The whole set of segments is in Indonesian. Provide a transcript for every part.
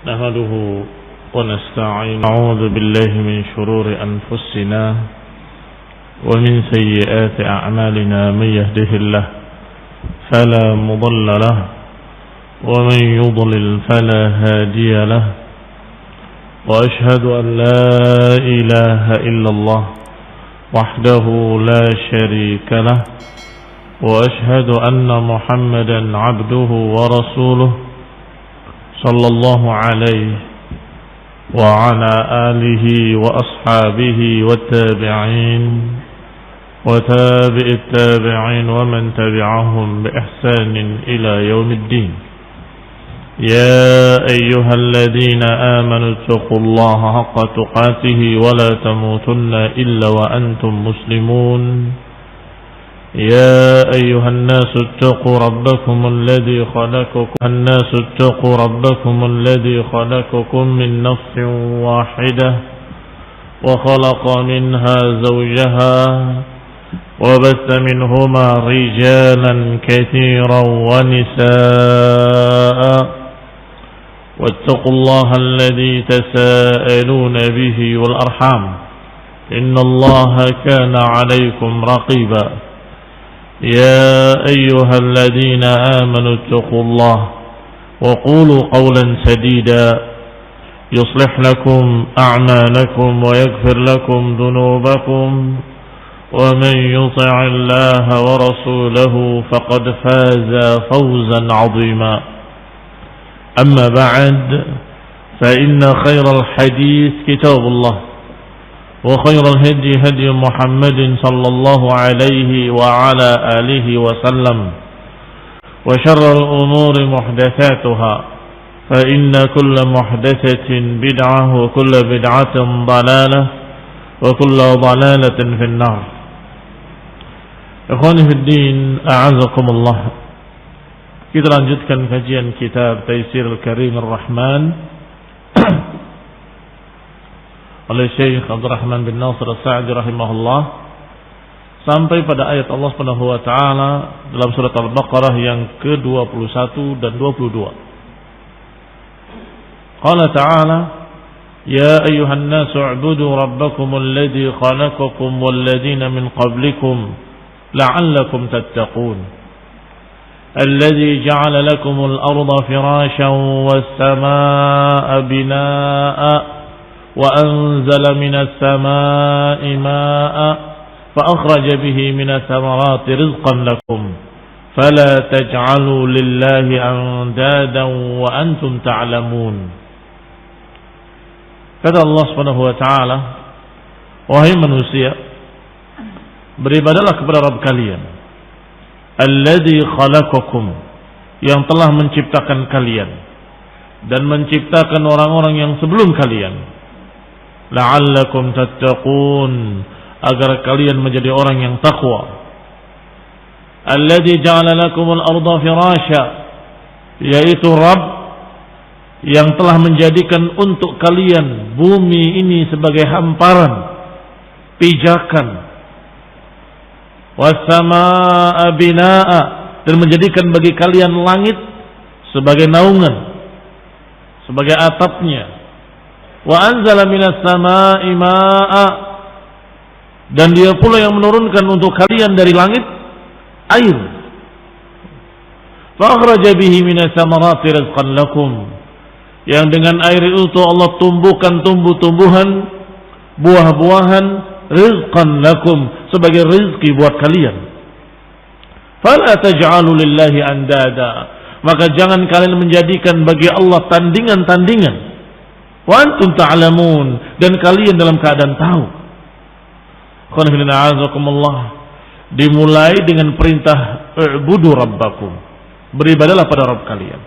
نحمده ونستعين نعوذ بالله من شرور أنفسنا ومن سيئات أعمالنا من يهده الله فلا مضل له ومن يضلل فلا هادي له وأشهد أن لا إله إلا الله وحده لا شريك له وأشهد أن محمدا عبده ورسوله صلى الله عليه وعلى آله وأصحابه والتابعين وتابع التابعين ومن تبعهم بإحسان إلى يوم الدين. يا أيها الذين آمنوا اتقوا الله حق تقاته ولا تموتن إلا وأنتم مسلمون. يا أيها الناس اتقوا ربكم الذي خلقكم من نفس واحدة وخلق منها زوجها وبث منهما رجالا كثيرا ونساء واتقوا الله الذي تساءلون به والأرحام إن الله كان عليكم رقيبا. يا أيها الذين آمنوا اتقوا الله وقولوا قولا سديدا يصلح لكم أعمالكم ويغفر لكم ذنوبكم ومن يطع الله ورسوله فقد فاز فوزا عظيما. أما بعد فإن خير الحديث كتاب الله وخير الهدي هدي محمد صلى الله عليه وعلى آله وسلم وشر الأمور محدثاتها فإن كل محدثة بدعة وكل بدعة ضلالة وكل ضلالة في النار. Ikhwani fi din, a'azakumullah. Kita lanjutkan kajian kitab Taisir Al-Karim Ar-Rahman oleh Syekh Abdul Rahman bin Nasir As-Sa'di rahimahullah sampai pada ayat Allah Subhanahu wa taala dalam surat Al-Baqarah yang ke-21 dan 22. Qala ta'ala ya ayyuhan nasu u'budu rabbakumul ladzi khalaqakum wal ladzina min qablikum la'allakum tattaqun alladzi ja'ala lakumul arda firashan was samaa'a binaa'a وأنزل من السماء ماء فأخرج به من الثمرات رزقا لكم فلا تجعلوا لله أندادا وأنتم تعلمون. Kata Allah Subhanahu wa taala, wahai manusia, beribadalah kepada Rabb kalian, alladzi khalaqakum, yang telah menciptakan kalian dan menciptakan orang-orang yang sebelum kalian, la'allakum tattaqun, agar kalian menjadi orang yang takwa. Alladzi ja'ala lakumul arda firasya, yaitu Rabb yang telah menjadikan untuk kalian bumi ini sebagai hamparan, pijakan. Was samaa'a binaa'a, dan menjadikan bagi kalian langit sebagai naungan, sebagai atapnya. Wa anzala minas samaa'i maa'a, dan dia pula yang menurunkan untuk kalian dari langit air. Fa akhraja bihi minas samarati rizqan lakum, yang dengan air itu Allah tumbuhkan tumbuh-tumbuhan, buah-buahan, rizqan lakum, sebagai rezeki buat kalian. Fala taj'alu lillahi andada, maka jangan kalian menjadikan bagi Allah tandingan-tandingan. Wa antum ta'lamun, dan kalian dalam keadaan tahu. Dimulai dengan perintah u'budu rabbakum, beribadalah pada Rabb kalian.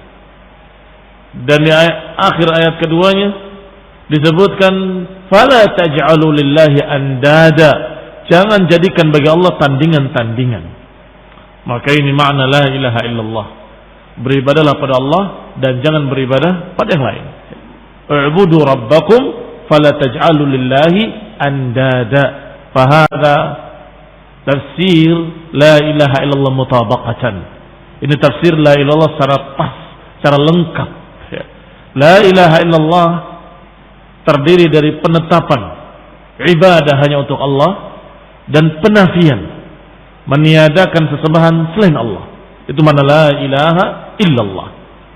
Dan di akhir ayat keduanya disebutkan fala taj'alu lillahi andada, jangan jadikan bagi Allah tandingan-tandingan. Maka ini makna la ilaha illallah, beribadalah pada Allah dan jangan beribadah pada yang lain. U'budu rabbakum fala taj'alu lillahi andada. Fahadha tafsir la ilaha illallah mutabaqatan. Ini tafsir la ilaha illallah secara pas, secara lengkap. La ilaha illallah terdiri dari penetapan ibadah hanya untuk Allah dan penafian meniadakan sesembahan selain Allah. Itu mana la ilaha illallah.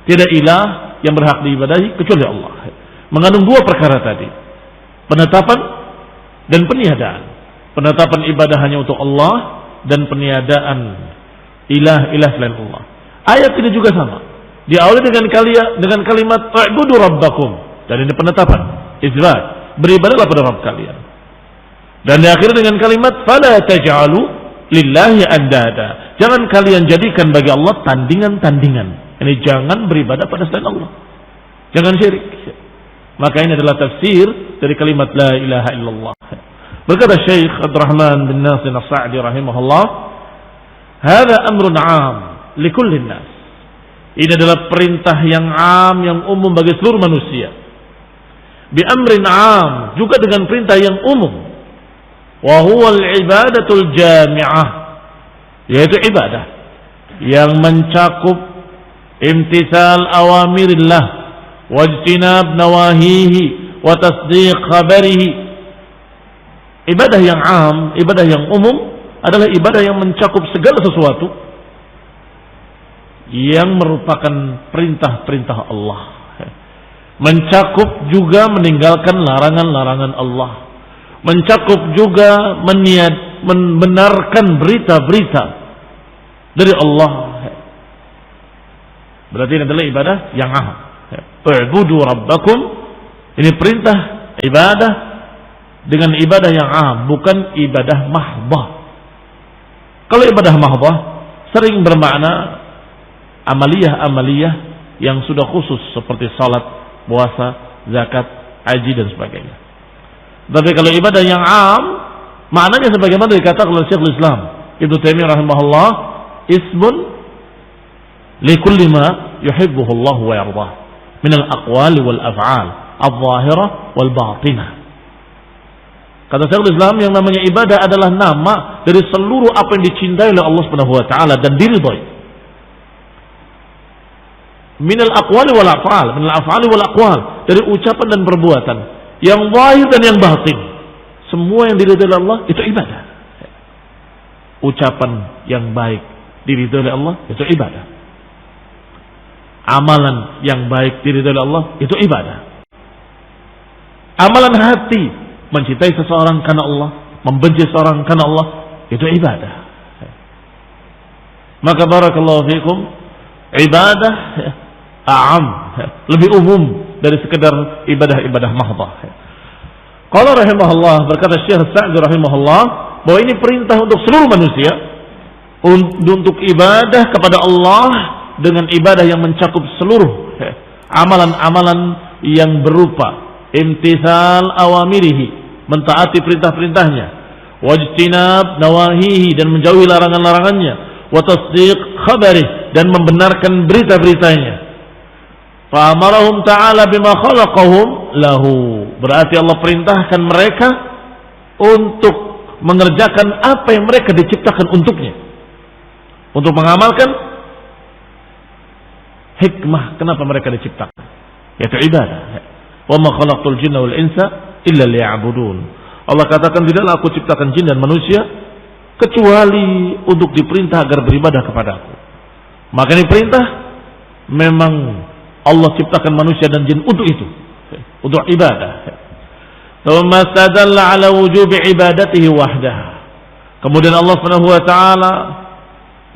Tidak ilah yang berhak diibadahi kecuali Allah. Mengandung dua perkara tadi, penetapan dan peniadaan. Penetapan ibadah hanya untuk Allah dan peniadaan ilah selain Allah. Ayat ini juga sama. Diawali dengan kalimat "U'budu rabbakum", dan ini penetapan, isbat, beribadahlah pada Rabb kalian. Dan diakhiri dengan kalimat "Fala taj'alu lillahi andada", jangan kalian jadikan bagi Allah tandingan-tandingan. Ini jangan beribadah pada selain Allah, jangan syirik. Maka ini adalah tafsir dari kalimat la ilaha illallah. Berkata Syekh Abdurrahman bin Nasir As-Sa'di rahimahullah, "Hadza amrun 'am likulli nas." Ini adalah perintah yang am, yang umum bagi seluruh manusia. Bi amrin 'am, juga dengan perintah yang umum. Wa huwa al-ibadatul jami'ah, yaitu ibadah yang mencakup imtithal awamirillah wajtinab nawahihi wa tasdiq khabarihi. Ibadah yang am, ibadah yang umum adalah ibadah yang mencakup segala sesuatu yang merupakan perintah-perintah Allah, mencakup juga meninggalkan larangan-larangan Allah, mencakup juga membenarkan berita-berita dari Allah. Berarti ini adalah ibadah yang am. U'budu rabbakum, ini perintah ibadah dengan ibadah yang am, bukan ibadah mahdhah. Kalau ibadah mahdhah sering bermakna amaliyah-amaliyah yang sudah khusus seperti salat, puasa, zakat, haji dan sebagainya. Tapi kalau ibadah yang am, maknanya sebagaimana dikatakan oleh Syekhul Islam Ibnu Taimiyah rahimahullah, ismun likulli ma yuhibbuhu Allah wa yardah min al-aqwali wal af'al adh-dhahirah wal batinah. Kata Syekhul Islam, yang namanya ibadah adalah nama dari seluruh apa yang dicintai oleh Allah Subhanahu wa taala dan diridhai. Minal aqwali wal af'al, minal af'ali wal aqwal, dari ucapan dan perbuatan yang zahir dan yang batin. Semua yang diridhai oleh Allah itu ibadah. Ucapan yang baik diridhai oleh Allah itu ibadah. Amalan yang baik diridhai oleh Allah itu ibadah. Amalan hati, mencintai seseorang karena Allah, membenci seseorang karena Allah, itu ibadah. Maka barakallahu fikum, ibadah a'am, lebih umum dari sekedar ibadah-ibadah mahdhah. Qala rahimahullah, berkata Syekh Sa'di rahimahullah, bahwa ini perintah untuk seluruh manusia untuk ibadah kepada Allah dengan ibadah yang mencakup seluruh amalan-amalan yang berupa imtithal awamirihi, mentaati perintah-perintahnya, wajtinab nawahihi, dan menjauhi larangan-larangannya, wa tasdiq khabarih, dan membenarkan berita-beritanya. Fa amarahum ta'ala bima khalaqahum lahu, berarti Allah perintahkan mereka untuk mengerjakan apa yang mereka diciptakan untuknya, untuk mengamalkan hikmah kenapa mereka diciptakan, yaitu ibadah. Wa ma khalaqtul jinna wal insa illa liya'budun. Allah katakan, tidaklah aku ciptakan jin dan manusia kecuali untuk diperintah agar beribadah kepadaku. Maka ini perintah, memang Allah ciptakan manusia dan jin untuk itu, untuk ibadah. Thumma istadalla ala wujubi ibadatihi wahdah. Kemudian Allah Subhanahu wa taala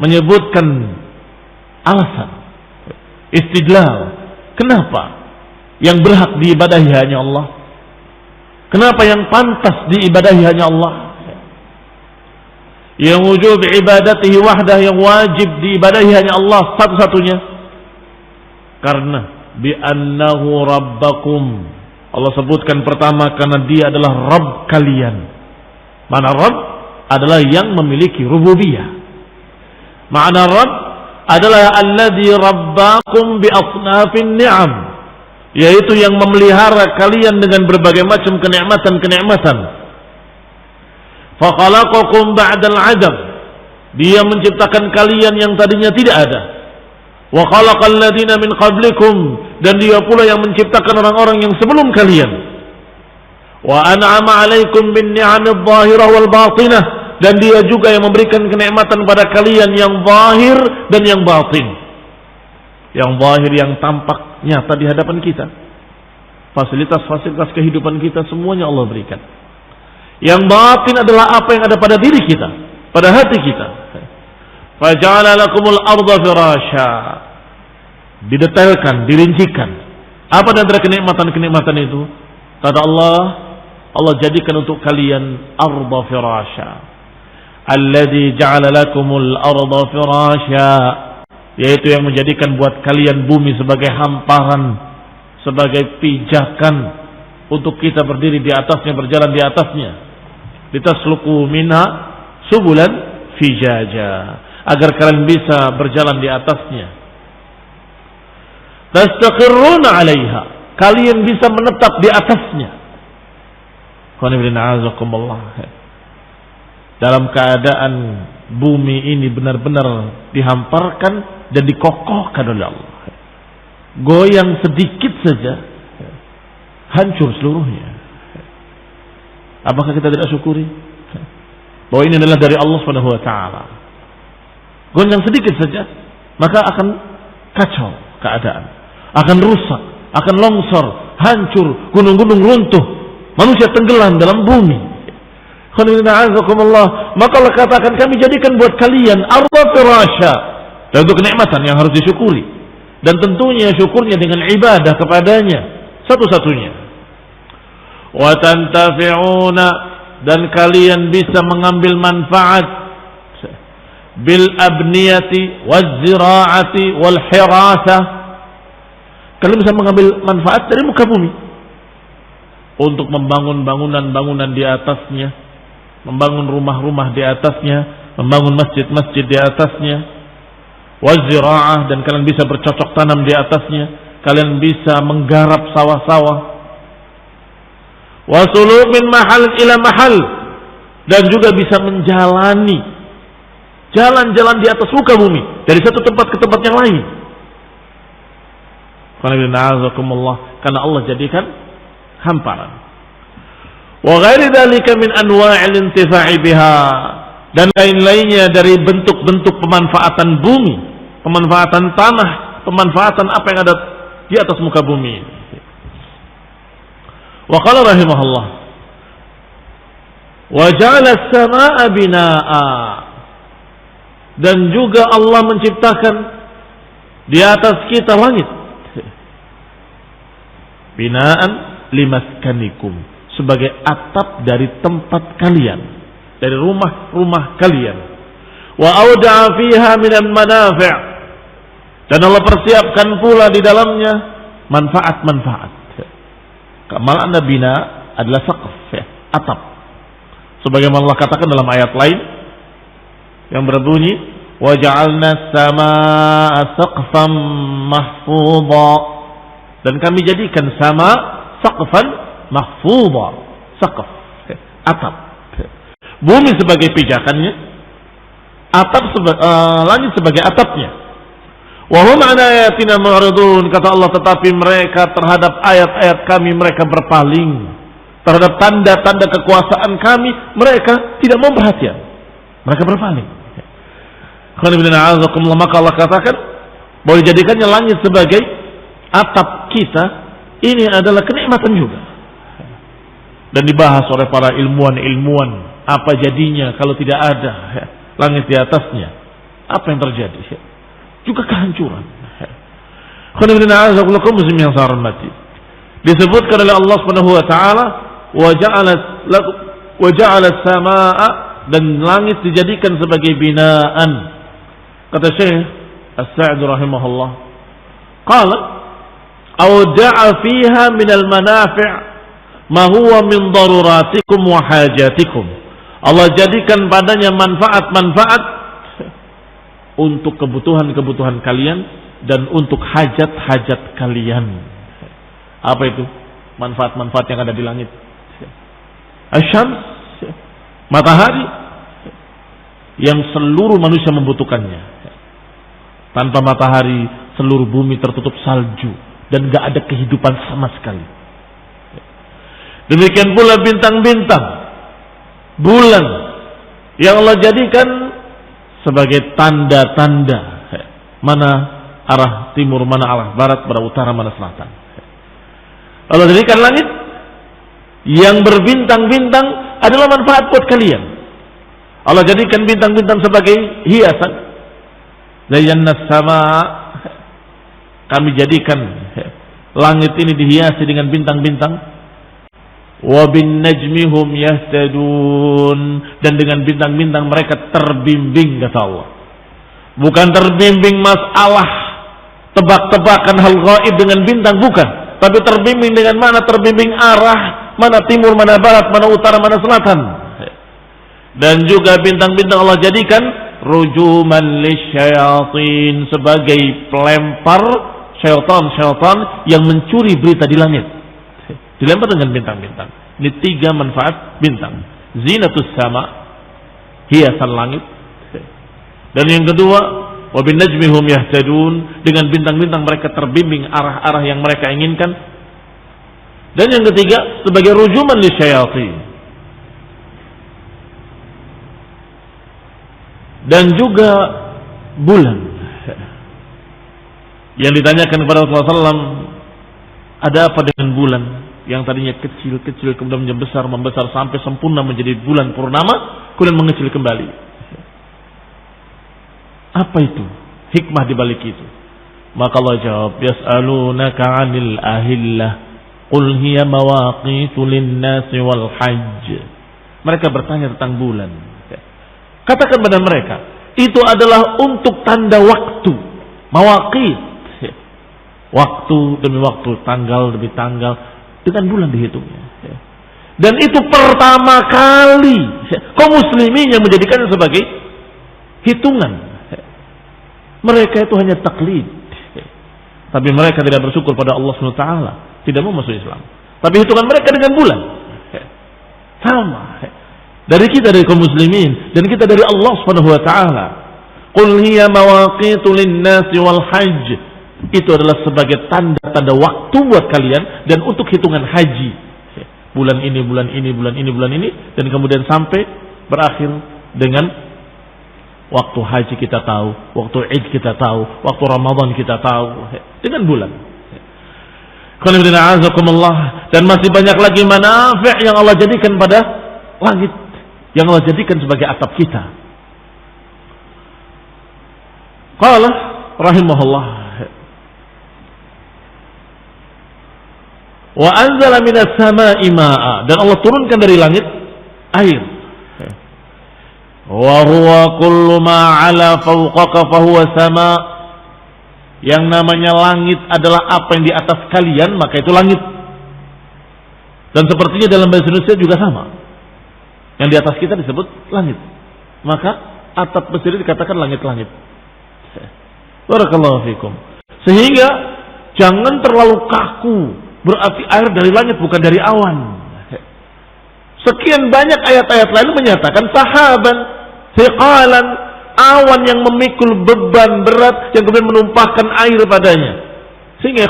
menyebutkan alasan, istidlal, kenapa yang berhak diibadahi hanya Allah, kenapa yang pantas diibadahi hanya Allah, yang wujub ibadatihi wahdah, yang wajib diibadahi hanya Allah satu-satunya, karena bi'annahu rabbakum. Allah sebutkan pertama karena dia adalah Rabb kalian. Mana Rabb adalah yang memiliki rububiyah. Makna Rabb adalah alladzi rabbakum bi asnafin ni'am, yaitu yang memelihara kalian dengan berbagai macam kenikmatan-kenikmatan. Fa khalaqakum ba'dal 'adam, dia menciptakan kalian yang tadinya tidak ada. Wa khalaqal ladzina min qablikum, dan Dia pula yang menciptakan orang-orang yang sebelum kalian. Wa an'ama 'alaikum bin ni'amidh dhahirah wal batinah, dan Dia juga yang memberikan kenikmatan pada kalian yang zahir dan yang batin. Yang zahir yang tampak nyata di hadapan kita. Fasilitas-fasilitas kehidupan kita semuanya Allah berikan. Yang batin adalah apa yang ada pada diri kita, pada hati kita. Faja'ala lakumul arda firasya. Didetailkan, dirincikan. Apa di antara kenikmatan-kenikmatan itu? Kata Allah, Allah jadikan untuk kalian arda firasya. Alladzi ja'ala lakumul arda firasya, yaitu yang menjadikan buat kalian bumi sebagai hamparan, sebagai pijakan untuk kita berdiri di atasnya, berjalan di atasnya. Litasluku minha subulan fijaja, agar kalian bisa berjalan di atasnya. Tastaqirruna 'alaiha, kalian bisa menetap di atasnya. Dalam keadaan bumi ini benar-benar dihamparkan dan dikokohkan oleh Allah. Goyang sedikit saja hancur seluruhnya. Apakah kita tidak syukuri bahwa ini adalah dari Allah Subhanahu wa taala? Goyang sedikit saja maka akan kacau keadaan, akan rusak, akan longsor, hancur, gunung-gunung runtuh, manusia tenggelam dalam bumi. Maka Allah katakan, kami jadikan buat kalian arda firasya, dan itu kenikmatan yang harus disyukuri, dan tentunya syukurnya dengan ibadah kepadanya satu-satunya. Wa tantafi'una, dan kalian bisa mengambil manfaat bil abniyati waz zira'ati wal hirasah. Kalian bisa mengambil manfaat dari muka bumi untuk membangun bangunan-bangunan di atasnya, membangun rumah-rumah di atasnya, membangun masjid-masjid di atasnya. Waz zira'ah, dan kalian bisa bercocok tanam di atasnya, kalian bisa menggarap sawah-sawah. Wasulu min mahal ila mahal, dan juga bisa menjalani jalan-jalan di atas muka bumi dari satu tempat ke tempat yang lain. Karena Allah jadikan hamparan. Wa ghairi dzalika min anwa'il intifa'i biha, dan lain-lainnya dari bentuk-bentuk pemanfaatan bumi, pemanfaatan tanah, pemanfaatan apa yang ada di atas muka bumi. Wa qala rahimahullah, wa ja'ala as-samaa'a binaa'a, dan juga Allah menciptakan di atas kita langit, binaan limaskanikum, sebagai atap dari tempat kalian, dari rumah-rumah kalian. Wa awda'a fiha minal manafi', dan Allah persiapkan pula di dalamnya manfaat-manfaat. Makna bina adalah saqf, atap. Sebagaimana Allah katakan dalam ayat lain yang berbunyi, wa ja'alna as-samaa'a saqfan mahfudha, dan kami jadikan sama saqfan mahfudha, saqf, atap. Bumi sebagai pijakannya, atap langit sebagai atapnya. Wa hum an ayatina mu'ridun, kata Allah, tetapi mereka terhadap ayat-ayat kami mereka berpaling, terhadap tanda-tanda kekuasaan kami mereka tidak mau perhatian, mereka berpaling. Maka Allah katakan bahwa dijadikannya langit sebagai atap kita, ini adalah kenikmatan juga. Dan dibahas oleh para ilmuwan apa jadinya kalau tidak ada langit di atasnya, apa yang terjadi? Juga kehancuran. Disebutkan oleh Allah Subhanahu wa taala, wa ja'ala as-samaa'a, dan langit dijadikan sebagai binaan. Kata Syekh As-Sa'di rahimahullah, qala awda'a fiha min al-manafi' ma huwa min daruratikum wa hajatikum. Allah jadikan padanya manfaat-manfaat untuk kebutuhan-kebutuhan kalian dan untuk hajat-hajat kalian. Apa itu manfaat-manfaat yang ada di langit? Asyams, matahari, yang seluruh manusia membutuhkannya. Tanpa matahari seluruh bumi tertutup salju dan gak ada kehidupan sama sekali. Demikian pula bintang-bintang, bulan yang Allah jadikan sebagai tanda-tanda mana arah timur, mana arah barat, mana utara, mana selatan. Allah jadikan langit yang berbintang-bintang adalah manfaat buat kalian. Allah jadikan bintang-bintang sebagai hiasan. Zayyana sama, kami jadikan langit ini dihiasi dengan bintang-bintang. Wa bin najmi hum yahtadun, dan dengan bintang-bintang mereka terbimbing, kata Allah. Bukan terbimbing masalah tebak-tebakan hal gaib dengan bintang, bukan, tapi terbimbing dengan mana? Terbimbing arah, mana timur, mana barat, mana utara, mana selatan. Dan juga bintang-bintang Allah jadikan rujuman lisyayatin, sebagai pelempar syaitan-syaitan yang mencuri berita di langit. Dilempar dengan bintang-bintang. Ini 3 manfaat bintang. Zinatus sama, hiasan langit. Dan yang kedua, wa bin najmi hum yahtadun, dengan bintang-bintang mereka terbimbing arah-arah yang mereka inginkan. Dan yang ketiga, sebagai rujuman lisyayatin. Dan juga bulan. Yang ditanyakan kepada Rasulullah SAW, ada apa dengan bulan yang tadinya kecil-kecil kemudian menjadi membesar sampai sempurna menjadi bulan purnama, kemudian mengecil kembali. Apa itu? Hikmah di balik itu. Maka Allah jawab, yas'alunaka 'anil ahillah qul hiya mawaqitu lin-nasi wal hajj. Mereka bertanya tentang bulan. Katakan pada mereka, itu adalah untuk tanda waktu, mawaqit. Waktu demi waktu, tanggal demi tanggal, dengan bulan dihitungnya. Dan itu pertama kali kaum muslimin yang menjadikannya sebagai hitungan. Mereka itu hanya taklid. Tapi mereka tidak bersyukur pada Allah SWT, tidak mau masuk Islam. Tapi hitungan mereka dengan bulan sama. Dari kita, dari kaum muslimin, dan kita dari Allah SWT. Qul hiya mawaqitu lin-nasi wal hajj. Itu adalah sebagai tanda-tanda waktu buat kalian dan untuk hitungan haji. Bulan ini, bulan ini, bulan ini, bulan ini, dan kemudian sampai berakhir dengan waktu haji kita tahu, waktu Id kita tahu, waktu Ramadan kita tahu, dengan bulan. Dan masih banyak lagi manafi' yang Allah jadikan pada langit, yang Allah jadikan sebagai atap kita. Qala rahimahullah, wa anzala minas sama'i ma'a, dan Allah turunkan dari langit air. Wa huwa kullu ma 'ala fawqaka fa huwa sama. Yang namanya langit adalah apa yang di atas kalian, maka itu langit. Dan sepertinya dalam bahasa Indonesia juga sama. Yang di atas kita disebut langit. Maka atap mesir dikatakan langit-langit. Barakallahu fikum. Sehingga jangan terlalu kaku. Berarti air dari langit bukan dari awan. Sekian banyak ayat-ayat lain menyatakan sahaban, thiqalan, awan yang memikul beban berat yang kemudian menumpahkan air padanya. Sehingga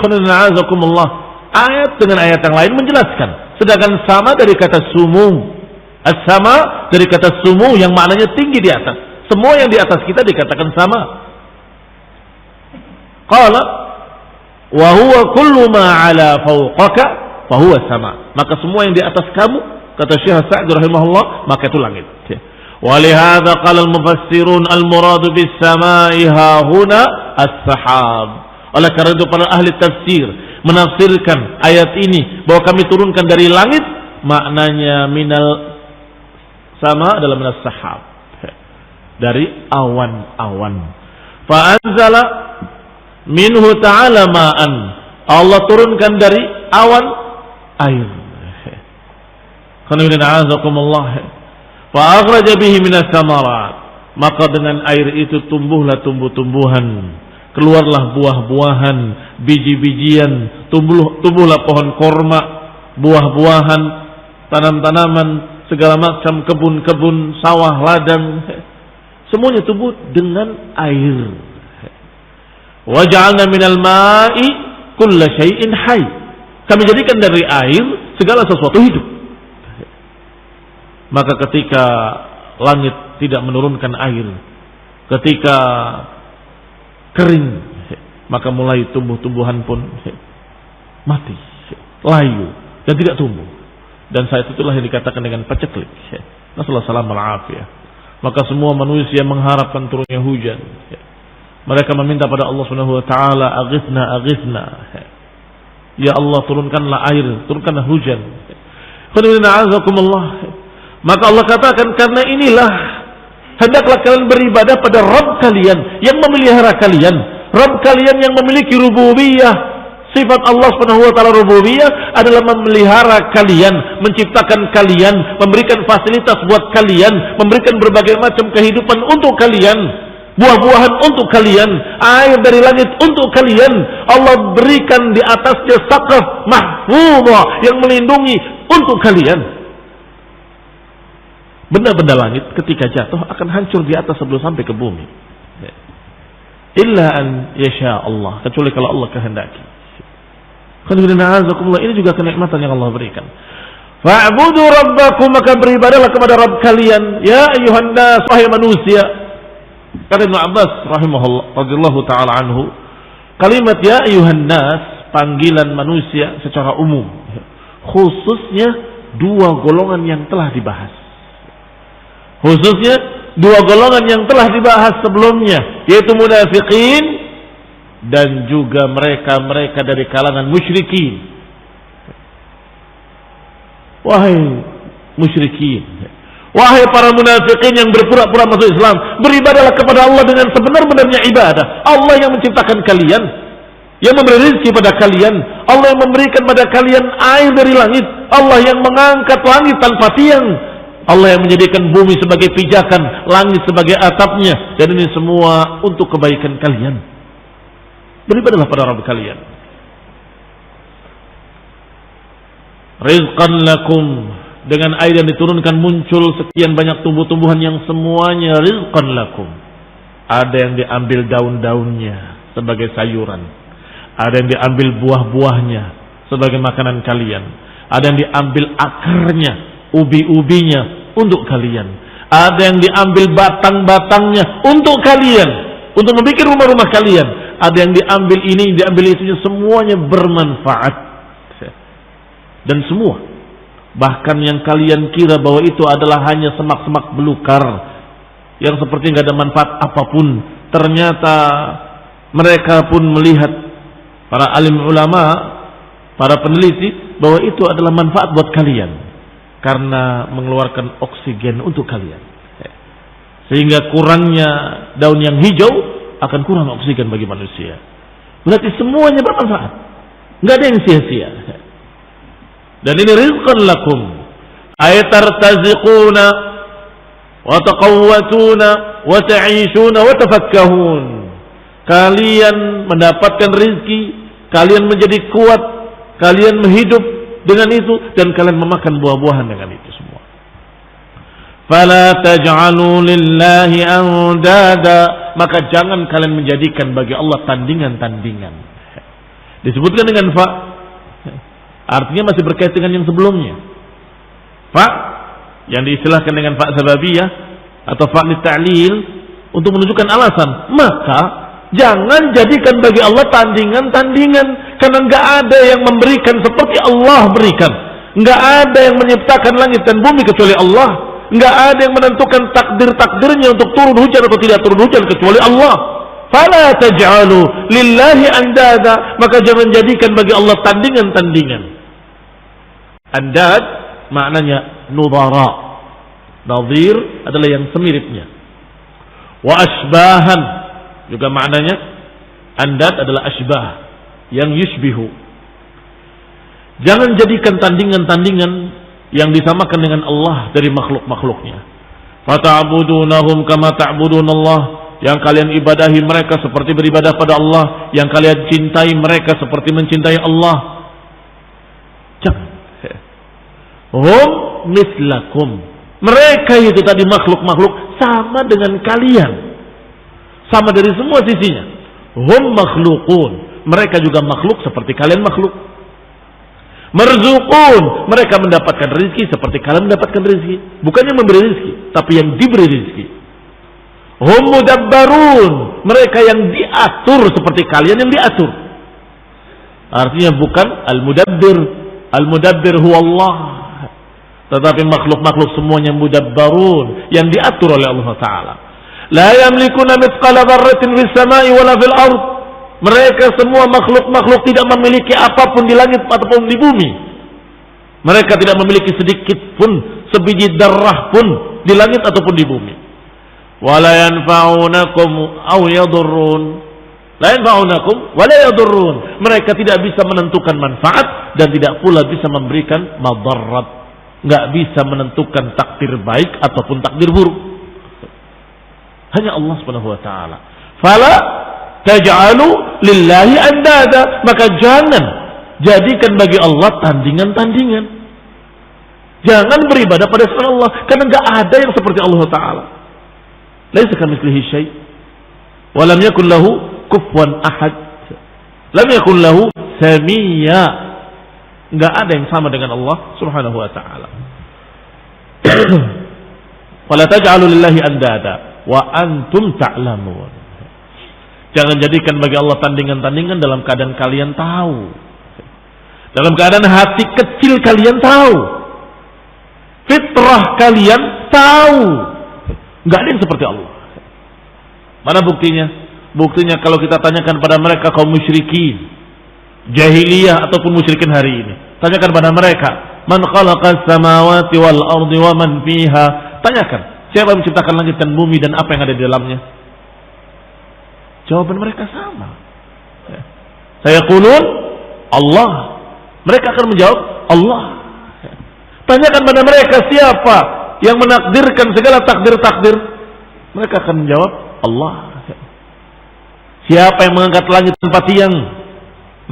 ayat dengan ayat yang lain menjelaskan. Sedangkan sama dari kata sumu. As-sama dari kata sumu yang maknanya tinggi di atas. Semua yang di atas kita dikatakan sama. Qala wa huwa kullu ma 'ala fawqaka fa huwa sama. Maka semua yang di atas kamu, kata Syekh Sa'd rahimahullah, maka itu langit. Wa li hadza qala al-mufassirun al-murad bis sama'i ha huna as-sahab. Oleh karena itu para ahli tafsir menafsirkan ayat ini bahwa kami turunkan dari langit, maknanya minal sama adalah minas sahab, dari awan-awan. Fa anzala minhu ta'ala ma'an, Allah turunkan dari awan air. Fa akhraja bihi minas samarat, maka dengan air itu tumbuhlah tumbuh-tumbuhan, keluarlah buah-buahan, biji-bijian, tumbuhlah pohon korma, buah-buahan, tanam-tanaman, segala macam kebun-kebun, sawah, ladang, semuanya tumbuh dengan air. Waja'alna minal ma'i kulla syai'in hayy. Kami jadikan dari air segala sesuatu hidup. Maka ketika langit tidak menurunkan air, ketika kering, maka mulai tumbuh-tumbuhan pun mati, layu dan tidak tumbuh. Dan saat itulah yang dikatakan dengan paceklik. Nasallahu salam al-afiyah. Maka semua manusia mengharapkan turunnya hujan. Mereka meminta pada Allah Subhanahu wa taala, aghithna, aghithna. Ya Allah, turunkanlah air, turunkanlah hujan. Maka Allah katakan, karena inilah hendaklah kalian beribadah pada Rabb kalian yang memelihara kalian, Rabb kalian yang memiliki rububiyah. Sifat Allah Subhanahu wa taala rububiyah adalah memelihara kalian, menciptakan kalian, memberikan fasilitas buat kalian, memberikan berbagai macam kehidupan untuk kalian. Buah-buahan untuk kalian, air dari langit untuk kalian. Allah berikan di atasnya saqaf mahfuzah yang melindungi untuk kalian. Benda-benda langit ketika jatuh akan hancur di atas sebelum sampai ke bumi. Illa an yasha Allah, kecuali kalau Allah kehendaki. Ini juga kenikmatan yang Allah berikan. Fa'budu rabbakum, maka beribadahlah kepada Rabb kalian. Ya ayuhan nas, wahai manusia. Kata Ibnu Abbas rahimahullah radhiyallahu taala anhu, kalimat ya ayuhan nas panggilan manusia secara umum, khususnya dua golongan yang telah dibahas. Khususnya dua golongan yang telah dibahas sebelumnya, yaitu munafiqin dan juga mereka-mereka dari kalangan musyrikin. Wahai musyrikin, wahai para munafikin yang berpura-pura masuk Islam, beribadahlah kepada Allah dengan sebenar-benarnya ibadah. Allah yang menciptakan kalian, yang memberi rezeki pada kalian, Allah yang memberikan pada kalian air dari langit, Allah yang mengangkat langit tanpa tiang, Allah yang menjadikan bumi sebagai pijakan, langit sebagai atapnya, dan ini semua untuk kebaikan kalian. Beribadahlah pada Rabb kalian. Rizqan lakum, dengan air yang diturunkan muncul sekian banyak tumbuh-tumbuhan yang semuanya rizqan lakum. Ada yang diambil daun-daunnya sebagai sayuran, ada yang diambil buah-buahnya sebagai makanan kalian, ada yang diambil akarnya, ubi-ubinya untuk kalian, ada yang diambil batang-batangnya untuk kalian, untuk membuat rumah-rumah kalian, ada yang diambil ini, diambil itunya, semuanya bermanfaat. Dan semua, bahkan yang kalian kira bahwa itu adalah hanya semak-semak belukar yang seperti nggak ada manfaat apapun, ternyata mereka pun melihat, para alim ulama, para peneliti, bahwa itu adalah manfaat buat kalian karena mengeluarkan oksigen untuk kalian. Sehingga kurangnya daun yang hijau akan kurang oksigen bagi manusia. Berarti semuanya bermanfaat, nggak ada yang sia-sia. Dan ini rizqan lakum, ay tartaziquna wa taqawwatuna wa ta'ishuna wa tafakkahun. Kalian mendapatkan rizki, kalian menjadi kuat, kalian menghidup dengan itu, dan kalian memakan buah-buahan dengan itu semua. Fala taj'alu lillahi andada, maka jangan kalian menjadikan bagi Allah tandingan-tandingan. Disebutkan dengan fa, artinya masih berkaitan dengan yang sebelumnya. Fa yang diistilahkan dengan fa sababiyah atau fa litta'lil untuk menunjukkan alasan. Maka jangan jadikan bagi Allah tandingan-tandingan, karena enggak ada yang memberikan seperti Allah berikan. Enggak ada yang menciptakan langit dan bumi kecuali Allah. Enggak ada yang menentukan takdir-takdirnya untuk turun hujan atau tidak turun hujan kecuali Allah. Fala taj'alu lillahi andada, maka jangan jadikan bagi Allah tandingan-tandingan. Andad maknanya nudhara, nadhir adalah yang semiripnya. Wa asbahan juga maknanya, andad adalah asbah, yang yushbihu. Jangan jadikan tandingan-tandingan yang disamakan dengan Allah dari makhluk-makhluknya. Fata'budunahum kama ta'budunallah, yang kalian ibadahi mereka seperti beribadah pada Allah, yang kalian cintai mereka seperti mencintai Allah. Jangan. Hum mislakum, mereka itu tadi makhluk-makhluk sama dengan kalian, sama dari semua sisinya. Hum makhlukun, mereka juga makhluk seperti kalian makhluk. Marzuqun, mereka mendapatkan rezeki seperti kalian mendapatkan rezeki. Bukannya memberi rezeki, tapi yang diberi rezeki. Hum mudabbarun, mereka yang diatur seperti kalian yang diatur. Artinya bukan al-mudabbir. Al-mudabbir huwa Allah. Tetapi makhluk-makhluk semuanya mudabbarun, yang diatur oleh Allah Ta'ala. La yamlikuna mithqala dzarratin fis sama'i wala fil ardh. Mereka semua makhluk-makhluk tidak memiliki apapun di langit ataupun di bumi. Mereka tidak memiliki sedikit pun, sebiji darah pun di langit ataupun di bumi. Wala yanfa'unakum aw yadurrun. La yanfa'unakum wala yadurrun. Mereka tidak bisa menentukan manfaat dan tidak pula bisa memberikan madarat. Enggak bisa menentukan takdir baik ataupun takdir buruk. Hanya Allah Subhanahu wa taala. Fala taj'alu lillahi andada, maka jangan jadikan bagi Allah tandingan-tandingan. Jangan beribadah pada selain Allah, karena enggak ada yang seperti Allah Taala. Laisa kamitslihi syai' wa lam yakul lahu kufuwan ahad. Lam yakul lahu samia. Enggak ada yang sama dengan Allah Subhanahu wa taala. Wala taj'alu lillahi andada wa antum ta'lamun. Jangan jadikan bagi Allah tandingan-tandingan dalam keadaan kalian tahu. Dalam keadaan hati kecil kalian tahu. Fitrah kalian tahu. Enggak ada yang seperti Allah. Mana buktinya? Buktinya kalau kita tanyakan pada mereka kaum musyrikin, jahiliyah ataupun musyrikin hari ini. Tanyakan pada mereka, man khalaqas samawati wal ardi wa man fiha. Tanyakan, siapa yang menciptakan langit dan bumi dan apa yang ada di dalamnya? Jawaban mereka sama. Saya qulun Allah. Mereka akan menjawab Allah. Tanyakan pada mereka siapa yang menakdirkan segala takdir-takdir. Mereka akan menjawab Allah. Siapa yang mengangkat langit tanpa tiang?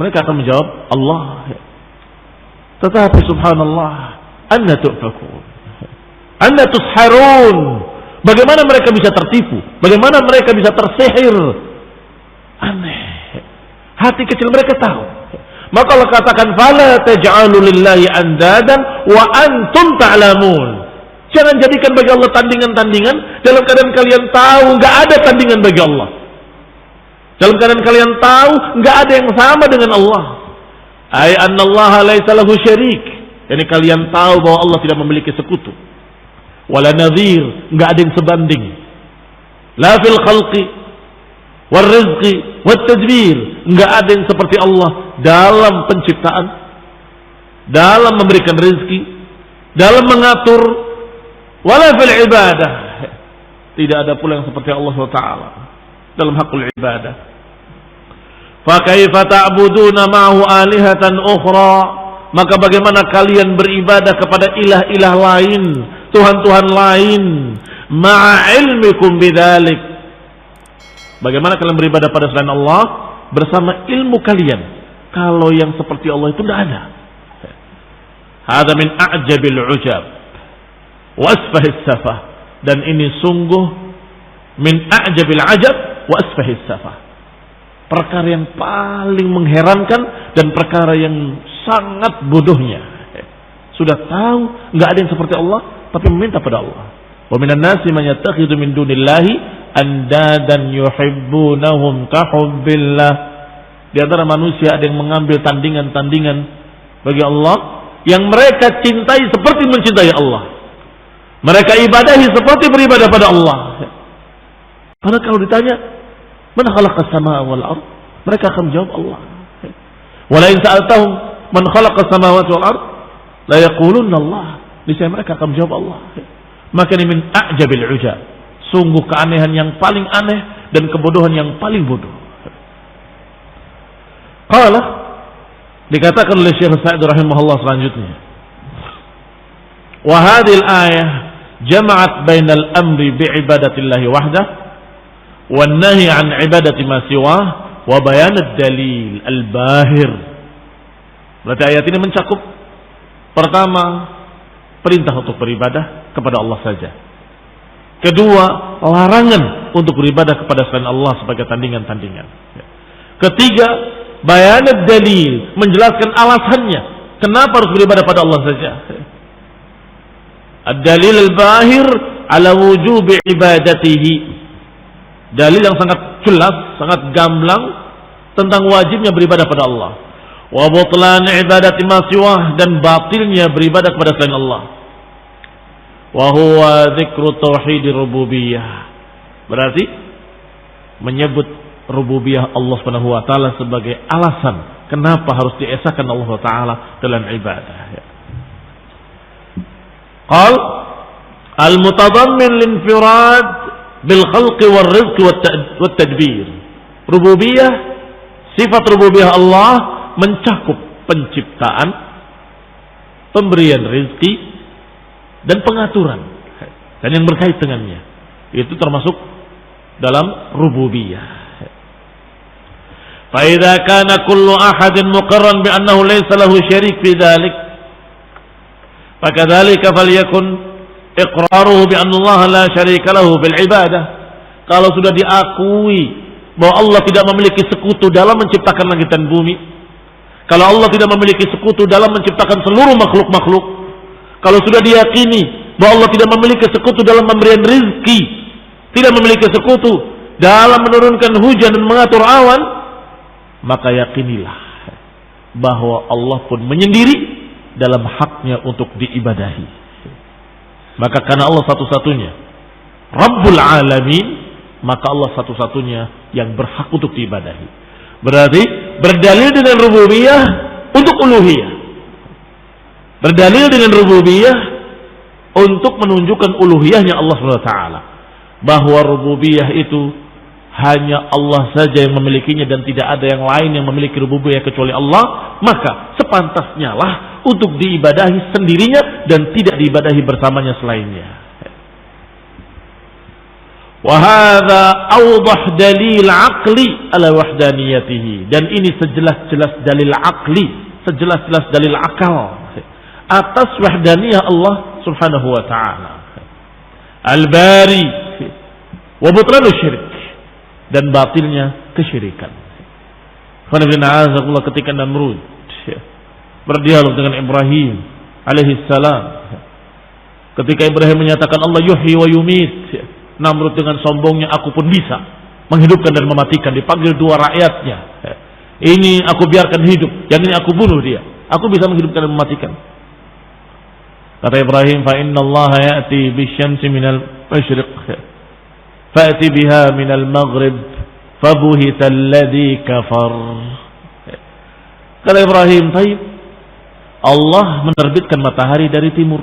Mereka akan menjawab Allah. Tetapi subhanallah, anna tu'fakun, anna tusharun. Bagaimana mereka bisa tertipu? Bagaimana mereka bisa tersihir? Aneh. Hati kecil mereka tahu. Maka Allah katakan fala taj'alu lillahi andadan wa antum ta'lamun. Jangan jadikan bagi Allah tandingan-tandingan dalam keadaan kalian tahu enggak ada tandingan bagi Allah. Dalam keadaan kalian tahu enggak ada yang sama dengan Allah. Ai annallaha laisa lahu syarik. Yani kalian tahu bahwa Allah tidak memiliki sekutu. Wala nadhir, enggak ada yang sebanding. La fil khalqi wal rizqi wat tadbir, enggak ada yang seperti Allah dalam penciptaan, dalam memberikan rezeki, dalam mengatur, wala fil ibadah. Tidak ada pula yang seperti Allah Taala dalam hakul ibadah. Fa kaifa ta'buduna ma'ahu alihatan ukhra? Maka bagaimana kalian beribadah kepada ilah-ilah lain, Tuhan-Tuhan lain, ma'a ilmikum bidzalik? Bagaimana kalian beribadah pada selain Allah bersama ilmu kalian? Kalau yang seperti Allah itu tidak ada. Hada min a'jabil ujab wa asfahis safah. Dan ini sungguh min a'jabil ajab wa asfahis safah. Perkara yang paling mengherankan dan perkara yang sangat bodohnya. Sudah tahu enggak ada yang seperti Allah tapi meminta pada Allah. Wa minan nasi man yattakhidhu min dunillahi andadan yuhibbunahum ka hubbillah. Di antara manusia ada yang mengambil tandingan-tandingan bagi Allah yang mereka cintai seperti mencintai Allah. Mereka ibadahi seperti beribadah pada Allah. Karena kalau ditanya, man khalaqas samaa wal ard? Mereka akan menjawab Allah. Wala in sa'altahum man khalaqas samawati wal ard? La yaqulunna Allah. Niscaya mereka akan menjawab Allah. Maka ini min a'jabil ujab. Sungguh keanehan yang paling aneh dan kebodohan yang paling bodoh. Qala, dikatakan oleh Syekh Sa'id rahimahullah selanjutnya, wa hadhil ayah jama'at bainal amri bi'ibadatillahi wahdah wan nahi an ibadati ma siwah wa bayan ad-dalil al-bahir. Berarti ayat ini mencakup pertama, perintah untuk beribadah kepada Allah saja. Kedua, larangan untuk beribadah kepada selain Allah sebagai tandingan-tandingan. Ketiga, bayan dalil, menjelaskan alasannya kenapa harus beribadah pada Allah saja. Ad-dalil al-bahir ala wujubi ibadatihi. Dalil yang sangat jelas, sangat gamblang tentang wajibnya beribadah pada Allah. Wa butlan ibadati ma siwah, dan batilnya beribadah kepada selain Allah. Wa huwa dzikru tauhid rububiyah. Berarti menyebut rububiyah Allah Subhanahu wa taala sebagai alasan kenapa harus diesakan Allah taala dalam ibadah. Qal al-mutadammin lil-infirad bil khalqi war rizqi wat tadbir. Rububiyah, sifat rububiyah Allah mencakup penciptaan, pemberian rezeki, dan pengaturan dan yang berkait dengannya. Itu termasuk dalam rububiyah. Fa idza kana kullu ahadin muqarran bi annahu laysa lahu syarik fi dzalik, fakadzalika falyakun iqraruhu bi anna Allah la syarika lahu bil ibadah. Kalau sudah diakui bahwa Allah tidak memiliki sekutu dalam menciptakan langit dan bumi, kalau Allah tidak memiliki sekutu dalam menciptakan seluruh makhluk-makhluk, kalau sudah diyakini bahwa Allah tidak memiliki sekutu dalam pemberian rizki, tidak memiliki sekutu dalam menurunkan hujan dan mengatur awan, maka yakinilah bahwa Allah pun menyendiri dalam haknya untuk diibadahi. Maka karena Allah satu-satunya Rabbul Alamin, maka Allah satu-satunya yang berhak untuk diibadahi. Berarti berdalil dengan rububiyah untuk uluhiyah, berdalil dengan rububiyah untuk menunjukkan uluhiyahnya Allah SWT, bahwa rububiyah itu hanya Allah saja yang memilikinya dan tidak ada yang lain yang memiliki rububiyah kecuali Allah. Maka sepantasnya lah untuk diibadahi sendirinya dan tidak diibadahi bersamanya selainnya. Wa hadza awdah dalil aqli ala wahdaniyatihi, dan ini sejelas-jelas dalil aqli, sejelas-jelas dalil akal atas wahdaniyah Allah Subhanahu wa taala. Al-Bari wa butlanu syirik, dan batilnya kesyirikan. Ketika Namrud berdialog dengan Ibrahim alaihi salam, ketika Ibrahim menyatakan Allah yuhyi wa yumit, Namrud dengan sombongnya, aku pun bisa menghidupkan dan mematikan. Dipanggil dua rakyatnya, ini aku biarkan hidup, yang ini aku bunuh dia. Aku bisa menghidupkan dan mematikan. Kata Ibrahim, fa inna Allah ya'ti bisyamsi minal masyriq fa'ti biha minal maghrib fabuhita alladhi kafar. Kata Ibrahim, baik, Allah menerbitkan matahari dari timur,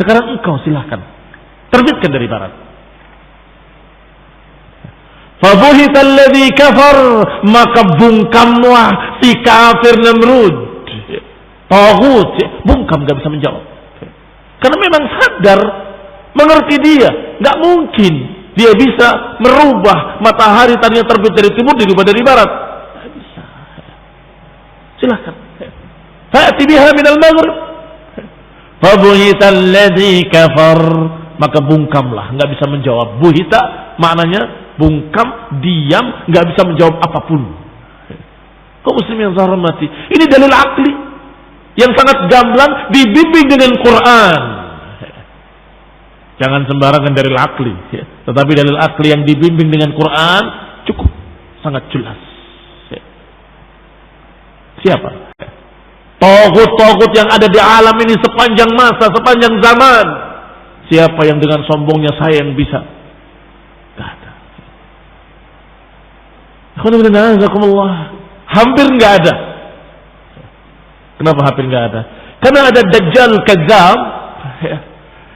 sekarang engkau silahkan terbitkan dari barat. Fabuhita alladhi kafar, maka bungkamlah si kafir Namrud, taghut, bungkam, gak bisa menjawab. Karena memang sadar, mengerti dia, gak mungkin dia bisa merubah matahari tadinya terbit dari timur dirubah dari barat. Gak bisa. Silahkan. Fa'ti biha minal maghrib fabuhita alladhi kafar, maka bungkamlah, nggak bisa menjawab. Buhita maknanya bungkam, diam, nggak bisa menjawab apapun. Kau muslim yang saya hormati, ini dalil akli yang sangat gamblang, dibimbing dengan Quran. Jangan sembarangan dalil akli, tetapi dalil akli yang dibimbing dengan Quran cukup sangat jelas. Siapa? Taghut-taghut yang ada di alam ini sepanjang masa, sepanjang zaman. Siapa yang dengan sombongnya saya yang bisa? Gak ada. Hampir gak ada. Kenapa hampir gak ada? Karena ada Dajjal Kadzab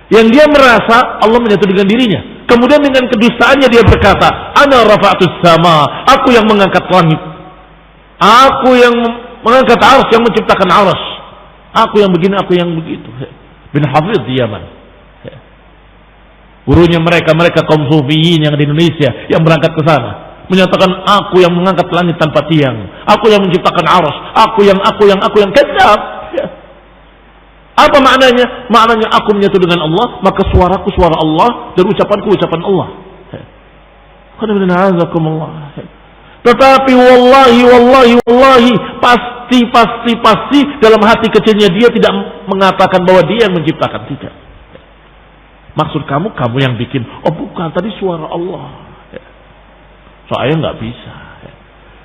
yang dia merasa Allah menyatu dengan dirinya. Kemudian dengan kedustaannya dia berkata, Ana rafa'atus sama, aku yang mengangkat langit, aku yang mengangkat arsy, yang menciptakan arsy, aku yang begini, aku yang begitu. Bin Hafidh di Yaman, gurunya mereka kaum sufiyin yang di Indonesia yang berangkat ke sana, menyatakan aku yang mengangkat langit tanpa tiang, aku yang menciptakan arsy, aku yang kadzab. Apa maknanya? Maknanya aku menyatu dengan Allah, maka suaraku suara Allah dan ucapanku ucapan Allah. Tetapi wallahi pasti dalam hati kecilnya dia tidak mengatakan bahwa dia yang menciptakan, tidak. Maksud kamu yang bikin. Oh bukan, tadi suara Allah. Saya nggak bisa.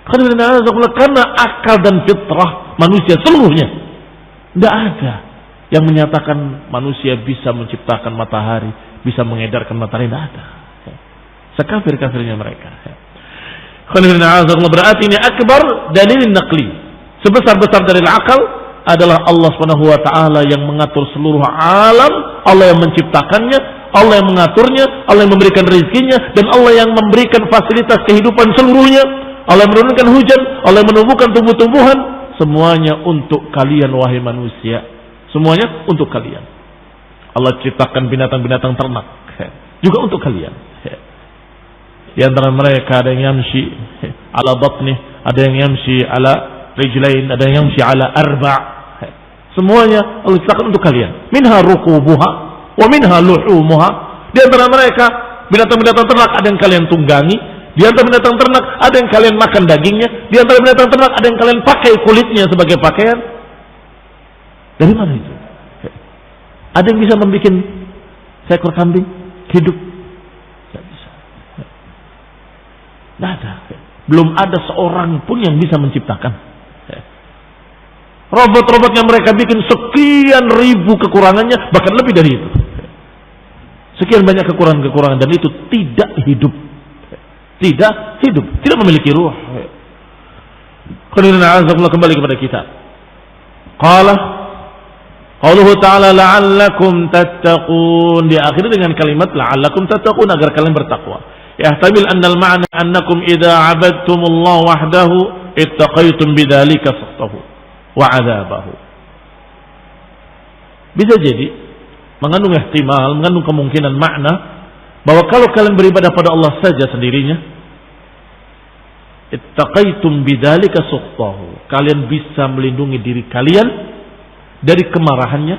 Karena akal dan fitrah manusia seluruhnya, tidak ada yang menyatakan manusia bisa menciptakan matahari, bisa mengedarkan matahari, tidak ada. Sekafir-kafirnya mereka. Berarti ini akbar dalil naqli. Sebesar-besar dari akal adalah Allah Subhanahu wa taala yang mengatur seluruh alam, Allah yang menciptakannya, Allah yang mengaturnya, Allah yang memberikan rezekinya, dan Allah yang memberikan fasilitas kehidupan seluruhnya. Allah yang menurunkan hujan, Allah yang menumbuhkan tumbuh-tumbuhan, semuanya untuk kalian wahai manusia. Semuanya untuk kalian. Allah ciptakan binatang-binatang ternak juga untuk kalian. Di antara mereka ada yang yamshi ala batni, ada yang yamshi ala rijlain, ada yang yamshi ala arba'. Semuanya Allah ciptakan untuk kalian. Minha rukubuha wa minha luhumuha. Di antara mereka binatang-binatang ternak ada yang kalian tunggangi, di antara binatang ternak ada yang kalian makan dagingnya, di antara binatang ternak ada yang kalian pakai kulitnya sebagai pakaian. Dari mana itu? Ada yang bisa membuat seekor kambing hidup? Tidak ada. Belum ada seorang pun yang bisa menciptakan. Robot-robot yang mereka bikin sekian ribu kekurangannya, bahkan lebih dari itu. Sekian banyak kekurangan-kekurangan, dan itu tidak hidup. Tidak hidup, tidak memiliki ruh. Kembali kepada kita. Qauluhu ta'ala la'allakum tattaqun. Diakhiri dengan kalimat la'allakum tattaqun, agar kalian bertakwa. Yahtamil annal ma'na annakum idza 'abadtumullah wahdahu ittaqaytum bidzalika sakhtahu wa 'adzabahu. Bisa jadi mengandung ihtimal, mengandung kemungkinan makna bahwa kalau kalian beribadah pada Allah saja sendirinya, ittaqaytum bidzalika sakhtahu, kalian bisa melindungi diri kalian dari kemarahannya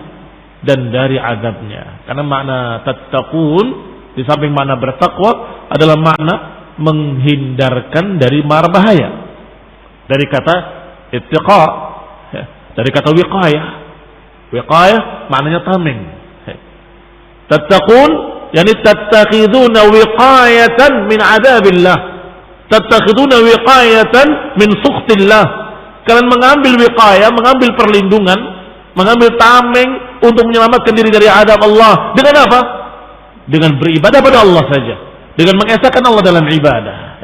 dan dari azabnya. Karena makna tattaqun di samping makna bertakwa adalah makna menghindarkan dari mara bahaya. Dari kata ittiqa, dari kata wiqayah. Wiqayah maknanya tameng. Tattaqun yani tattakhiduna wiqayatan min adabillah. Tattakhiduna wiqayatan min sukhtillah. Kalian mengambil wiqayah, mengambil perlindungan, mengambil tameng untuk menyelamatkan diri dari azab Allah. Dengan apa? Dengan beribadah pada Allah saja, dengan mengesahkan Allah dalam ibadah.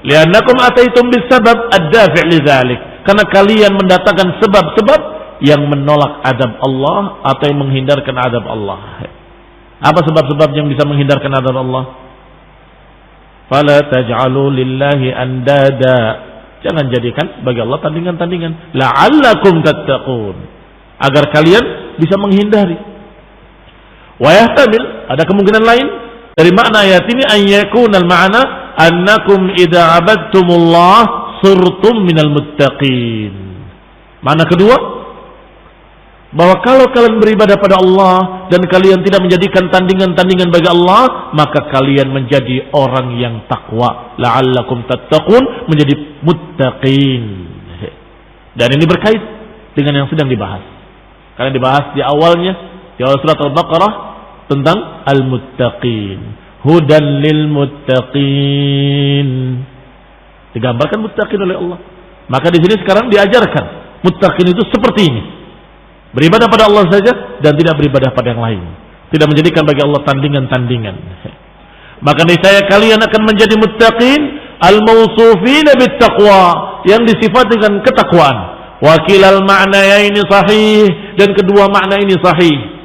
Li'annakum ataitum bisabab ad-dafi' lidzalik, karena kalian mendatangkan sebab-sebab yang menolak adab Allah atau yang menghindarkan adab Allah. Apa sebab-sebab yang bisa menghindarkan adab Allah? Fala taj'alu lillahi andada, jangan jadikan bagi Allah tandingan-tandingan. La'allakum tattaqun, agar kalian bisa menghindari. Wa yahtamil, ada kemungkinan lain dari makna ayat ini, an yakunal ma'na annakum idza 'abadtumullah surtum minal muttaqin. Makna kedua, bahwa kalau kalian beribadah pada Allah dan kalian tidak menjadikan tandingan-tandingan bagi Allah, maka kalian menjadi orang yang takwa. La'allakum tattaqun, menjadi muttaqin. Dan ini berkait dengan yang sedang dibahas. Karena dibahas di awalnya, di awal surat Al-Baqarah, tentang al-muttaqin. Hudan lil muttaqin. Digambarkan muttaqin oleh Allah. Maka di sini sekarang diajarkan muttaqin itu seperti ini. Beribadah pada Allah saja dan tidak beribadah pada yang lain. Tidak menjadikan bagi Allah tandingan-tandingan. Maka niscaya kalian akan menjadi muttaqin al-mawsufina bittaqwa, yang disifati dengan ketakwaan. Wakilal ma'nayaini sahih, dan kedua makna ini sahih.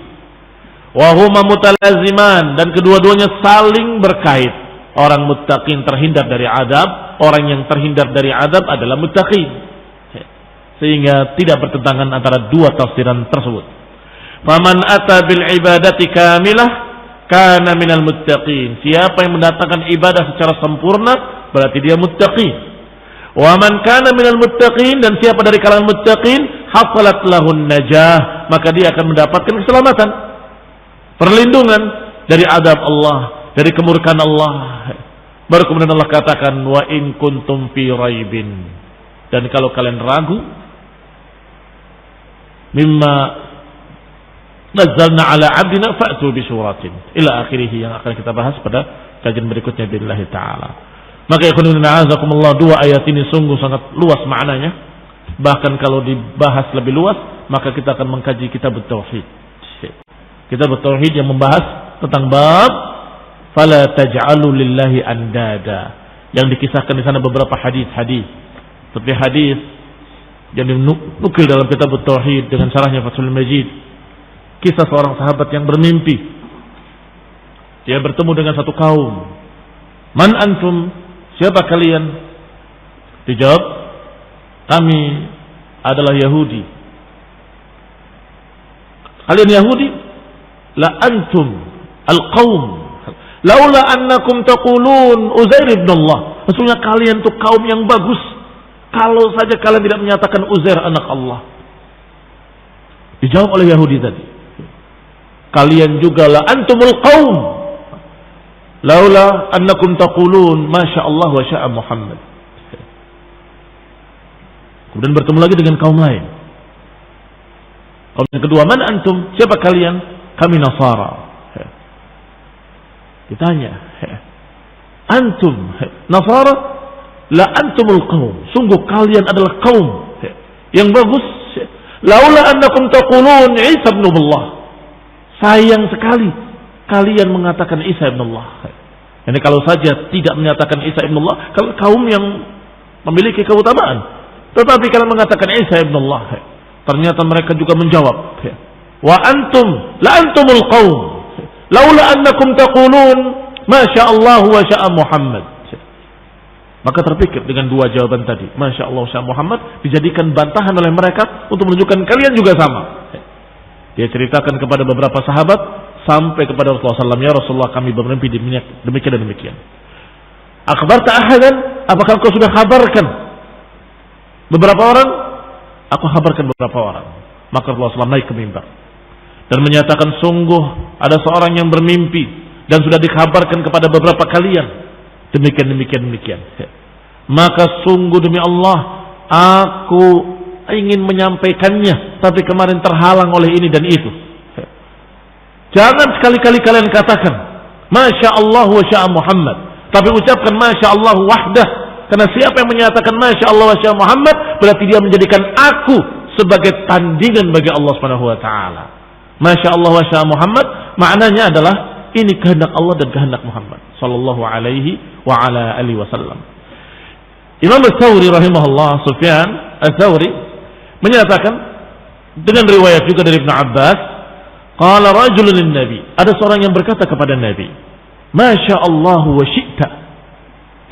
Wahuma mutalaziman, dan kedua-duanya saling berkait. Orang muttaqin terhindar dari adab, orang yang terhindar dari adab adalah muttaqin. Sehingga tidak bertentangan antara dua tafsiran tersebut. Faman ata bil ibadati kamilah kana minal muttaqin. Siapa yang mendatangkan ibadah secara sempurna berarti dia muttaqin. Wa man kana minal muttaqin, dan siapa dari kalangan muttaqin, hasalat lahun najah, maka dia akan mendapatkan keselamatan, perlindungan dari azab Allah, dari kemurkaan Allah, Baru kemudian Allah katakan wa in kuntum fi raibin, dan kalau kalian ragu mimma nazzalna ala abdina fa'tu bi suratin ila akhirih, yang akan kita bahas pada kajian berikutnya billahi taala. Maka ikhwan a'azakumullah, dua ayat ini sungguh sangat luas maknanya. Bahkan kalau dibahas lebih luas, maka kita akan mengkaji kitab tauhid. Kitab tauhid yang membahas tentang bab fala taj'alu lillahi andada, yang dikisahkan di sana beberapa hadis-hadis. Seperti hadis yang dinukil dalam kitab tauhid dengan syarahnya Fathul Majid, kisah seorang sahabat yang bermimpi. Dia bertemu dengan satu kaum. Man antum? Siapa kalian? Dijawab, kami adalah Yahudi. Kalian Yahudi? La antum al-qaum. Laula annakum taqulun Uzair ibn Allah. Maksudnya kalian tuh kaum yang bagus kalau saja kalian tidak menyatakan Uzair anak Allah. Dijawab oleh Yahudi tadi, kalian juga la antumul qaum laula annakum taqulun masya Allah wa sya'a Muhammad. Kemudian bertemu lagi dengan kaum lain. Kaum yang kedua, man antum? Siapa kalian? Kami Nasara. Ditanya, antum Nasara? La antumul qaum. Sungguh kalian adalah kaum yang bagus. Laula annakum taqulun Isa ibn Allah. Sayang sekali kalian mengatakan Isa ibn Allah. Ini kalau saja tidak menyatakan Isa ibn Allah, kalau kaum yang memiliki keutamaan. Tetapi kalian mengatakan Isa ibn Allah, ternyata mereka juga menjawab, wa antum la antumul qaum laula annakum taqulun masya Allah wa sya'a Muhammad. Maka terpikir dengan dua jawaban tadi, masya Allah wa sya'a Muhammad, dijadikan bantahan oleh mereka untuk menunjukkan kalian juga sama. Dia ceritakan kepada beberapa sahabat sampai kepada Rasulullah SAW, ya Rasulullah, kami bermimpi demikian dan demikian. Akhbarta ahadan? Apakah kau sudah kabarkan beberapa orang? Aku kabarkan beberapa orang. Maka Rasulullah SAW naik ke mimbar dan menyatakan, sungguh ada seorang yang bermimpi dan sudah dikabarkan kepada beberapa kalian demikian. Maka sungguh demi Allah, aku ingin menyampaikannya, tapi kemarin terhalang oleh ini dan itu. Jangan sekali-kali kalian katakan masya Allah wa sya'a Muhammad, tapi ucapkan masya Allah wahdah. Karena siapa yang menyatakan masya Allah wa sya'a Muhammad, berarti dia menjadikan aku sebagai tandingan bagi Allah Subhanahu wa taala. Masya Allah wa sya'a Muhammad maknanya adalah ini kehendak Allah dan kehendak Muhammad sallallahu alaihi wa ala alihi wasallam. Imam Ats-Tsauri rahimahullah, Sufyan Ats-Tsauri menyatakan dengan riwayat juga dari Ibnu Abbas, qala rajulun lin-nabi, ada seorang yang berkata kepada Nabi, masya Allah wa syi'ta,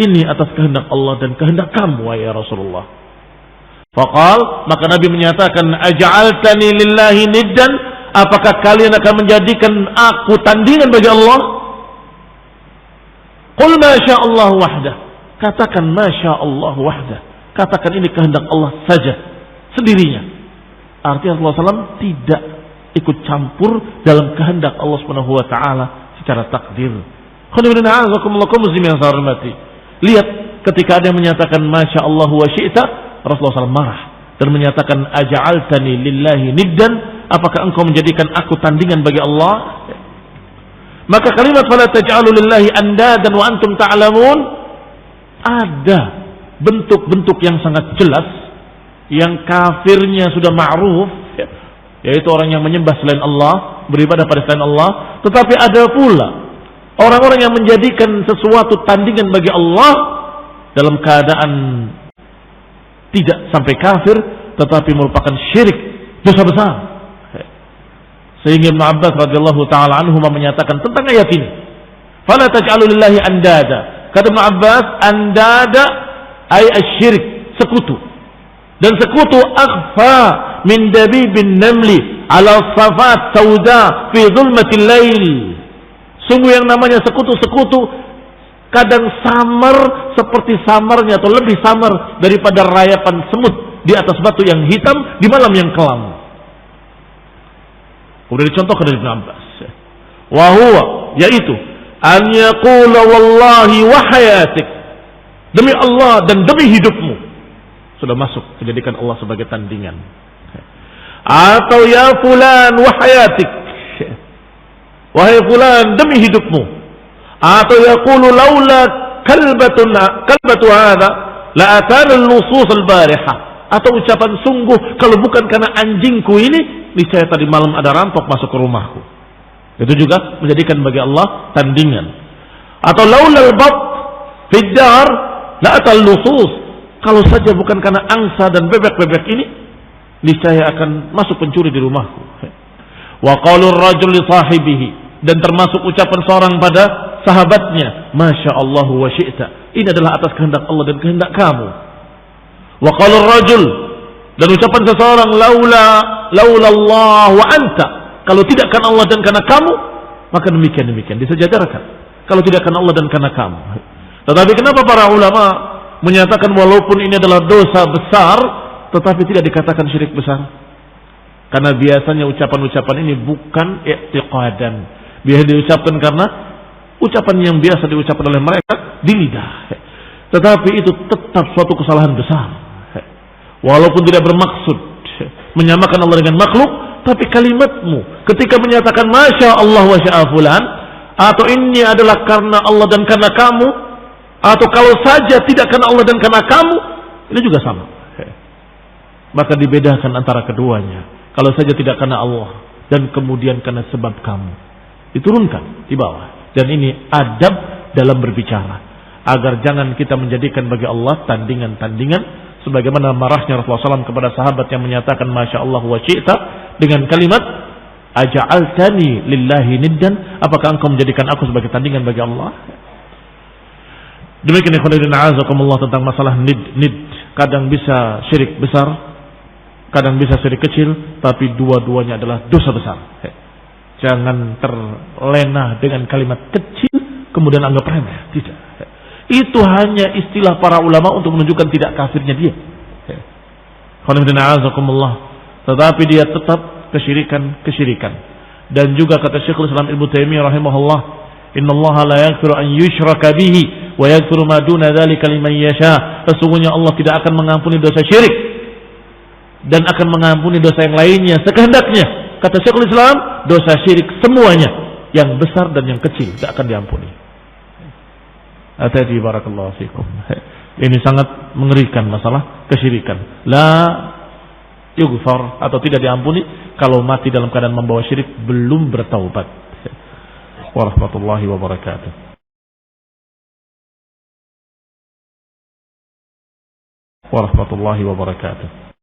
ini atas kehendak Allah dan kehendak kamu wahai Rasulullah. Faqal, maka Nabi menyatakan, aj'altani lillahi niddan, apakah kalian akan menjadikan aku tandingan bagi Allah? Qul masya Allah wahdah, katakan masya Allah wahdah, katakan ini kehendak Allah saja sendirinya. Artinya Rasulullah SAW tidak ikut campur dalam kehendak Allah Subhanahu wa taala secara takdir. Lihat, ketika ada yang menyatakan masya Allah wa syi'ta, Rasulullah SAW marah dan menyatakan aja'altani lillahi niddan, apakah engkau menjadikan aku tandingan bagi Allah? Maka kalimat fala taj'alu lillahi andadan wa antum ta'lamun, ada bentuk-bentuk yang sangat jelas yang kafirnya sudah ma'ruf, yaitu orang yang menyembah selain Allah, beribadah pada selain Allah. Tetapi ada pula orang-orang yang menjadikan sesuatu tandingan bagi Allah dalam keadaan tidak sampai kafir, tetapi merupakan syirik, dosa besar. Sehingga Ibnu Abbas radhiyallahu taala anhu menyatakan tentang ayat ini, fala taj'alu lillahi andada. Kata Ibnu Abbas, andada ay asyirik, sekutu. Dan sekutu akhfa min dabibin namli ala safat sauda fi zulmatil lail. Sungguh yang namanya sekutu-sekutu kadang samar seperti samarnya atau lebih samar daripada rayapan semut di atas batu yang hitam di malam yang kelam. Kemudian dicontohkan dari Ibnu Abbas, wa huwa, yaitu an yaqula wallahi wa hayatik, demi Allah dan demi hidupmu. Sudah masuk menjadikan Allah sebagai tandingan. Atau ya fulan wa hayatik, wahai fulan demi hidupmu. Atau yaqulu laula kalbatu hadha la atana al-nusus al-bariha, atau ucapan sungguh kalau bukan karena anjingku ini, niscaya tadi malam ada rampok masuk ke rumahku. Itu juga menjadikan bagi Allah tandingan. Atau laulal bat fid dar la atal nusus, kalau saja bukan karena angsa dan bebek-bebek ini, niscaya akan masuk pencuri di rumahku. Wa qaulur rajul li sahibihi, dan termasuk ucapan seorang pada sahabatnya, masya Allah wa syi'ta, ini adalah atas kehendak Allah dan kehendak kamu. Wa qaulur rajul, dan ucapan seseorang laula Allah wa anta, kalau tidak karena Allah dan karena kamu, maka demikian disejajarkan. Kalau tidak karena Allah dan karena kamu. Tetapi kenapa para ulama menyatakan walaupun ini adalah dosa besar, tetapi tidak dikatakan syirik besar? Karena biasanya ucapan-ucapan ini bukan i'tiqadan, biasa diucapkan karena ucapan yang biasa diucapkan oleh mereka di lidah. Tetapi itu tetap suatu kesalahan besar. Walaupun tidak bermaksud menyamakan Allah dengan makhluk, tapi kalimatmu ketika menyatakan masya Allah wa sya'a fulan, atau ini adalah karena Allah dan karena kamu, atau kalau saja tidak karena Allah dan karena kamu, ini juga sama. Maka dibedakan antara keduanya. Kalau saja tidak karena Allah dan kemudian karena sebab kamu, diturunkan di bawah. Dan ini adab dalam berbicara, agar jangan kita menjadikan bagi Allah tandingan-tandingan, sebagaimana marahnya Rasulullah SAW kepada sahabat yang menyatakan masya Allah wa syi'ta dengan kalimat aja'altani lillahi niddan, apakah engkau menjadikan aku sebagai tandingan bagi Allah? Demikian ikhwan a'azakumullah tentang masalah nid. Kadang bisa syirik besar, kadang bisa syirik kecil, tapi dua-duanya adalah dosa besar. Jangan terlena dengan kalimat kecil kemudian anggap remeh. Tidak. Itu hanya istilah para ulama untuk menunjukkan tidak kafirnya dia. Tetapi dia tetap kesyirikan. Dan juga kata Syekhul Islam Ibnu Taimiyah rahimahullah, innallaha la yaghfiru an yushraka bihi wa yaghfiru ma duna dzalika liman yasha. Sesungguhnya Allah tidak akan mengampuni dosa syirik dan akan mengampuni dosa yang lainnya sekehendaknya. Kata Syekhul Islam, dosa syirik semuanya, yang besar dan yang kecil, tidak akan diampuni. Hati-hati barakallahu fikum. Ini sangat mengerikan masalah kesyirikan. La yughfar, atau tidak diampuni kalau mati dalam keadaan membawa syirik belum bertaubat. Warahmatullahi wabarakatuh. Warahmatullahi wabarakatuh.